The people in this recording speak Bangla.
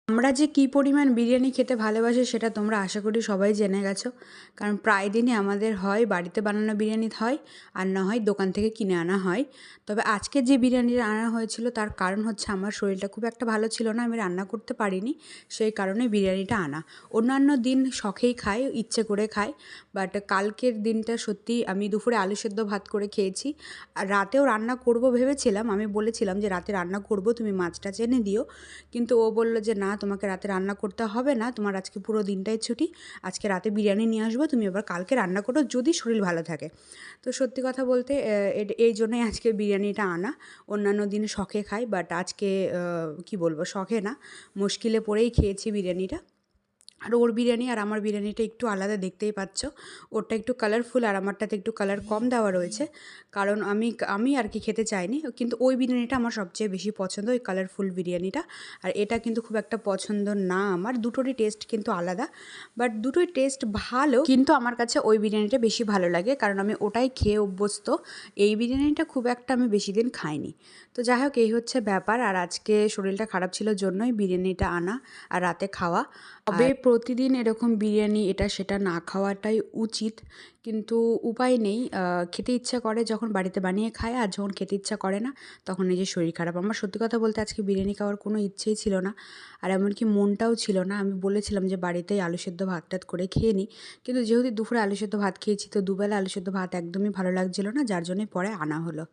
আমরা যে কী পরিমাণ বিরিয়ানি খেতে ভালোবাসি সেটা তোমরা আশা করি সবাই জেনে গেছো। কারণ প্রায় দিনই আমাদের হয় বাড়িতে বানানো বিরিয়ানি হয়, আর না হয় দোকান থেকে কিনে আনা হয়। তবে আজকে যে বিরিয়ানিটা আনা হয়েছিল তার কারণ হচ্ছে আমার শরীরটা খুব একটা ভালো ছিল না, আমি রান্না করতে পারিনি, সেই কারণে বিরিয়ানিটা আনা। অন্যান্য দিন শখেই খাই, ইচ্ছে করে খাই, বাট কালকের দিনটা সত্যিই আমি দুপুরে আলু সেদ্ধ ভাত করে খেয়েছি। আর রাতেও রান্না করব ভেবেছিলাম, আমি বলেছিলাম যে রাতে রান্না করব, তুমি মাছটা এনে দিও। কিন্তু ও বলল যে না, তোমাকে রাতে রান্না করতে হবে না, তোমার আজকে পুরো দিনটাই ছুটি, আজকে রাতে বিরিয়ানি নিয়ে আসবো, তুমি এবার কালকে রান্না করো যদি শরীর ভালো থাকে। তো সত্যি কথা বলতে এই জন্যই আজকে বিরিয়ানিটা আনা। অন্যান্য দিন শখে খাই, বাট আজকে কী বলবো, শখে না, মুশকিলে পড়েই খেয়েছি বিরিয়ানিটা। আর ওর বিরিয়ানি আর আমার বিরিয়ানিটা একটু আলাদা, দেখতেই পাচ্ছ। ওরটা একটু কালারফুল আর আমারটাতে একটু কালার কম দেওয়া রয়েছে, কারণ আমি আর কি খেতে চাইনি। কিন্তু ওই বিরিয়ানিটা আমার সবচেয়ে বেশি পছন্দ, ওই কালারফুল বিরিয়ানিটা। আর এটা কিন্তু খুব একটা পছন্দ না আমার, দুটোরই টেস্ট কিন্তু আলাদা, বাট দুটোই টেস্ট ভালো, কিন্তু আমার কাছে ওই বিরিয়ানিটা বেশি ভালো লাগে, কারণ আমি ওটাই খেয়ে অভ্যস্ত। এই বিরিয়ানিটা খুব একটা আমি বেশি দিন খাইনি। তো যাই হোক, এই হচ্ছে ব্যাপার। আর আজকে শরীরটা খারাপ ছিল জন্যই বিরিয়ানিটা আনা আর রাতে খাওয়া। তবে প্রতিদিন এরকম বিরিয়ানি এটা সেটা না খাওয়াটাই উচিত, কিন্তু উপায় নেই। খেতে ইচ্ছা করে যখন বাড়িতে বানিয়ে খায়, আর যখন খেতে ইচ্ছা করে না তখন এই যে শরীর খারাপ। আমার সত্যি কথা বলতে আজকে বিরিয়ানি খাওয়ার কোনো ইচ্ছেই ছিল না, আর এমনকি মনটাও ছিল না। আমি বলেছিলাম যে বাড়িতেই আলু সেদ্ধ ভাত টাত করে খেয়ে নিই, কিন্তু যেহেতু দুপুরে আলু সেদ্ধ ভাত খেয়েছি, তো দুবেলা আলু সেদ্ধ ভাত একদমই ভালো লাগছিল না, যার জন্যই পরে আনা হলো।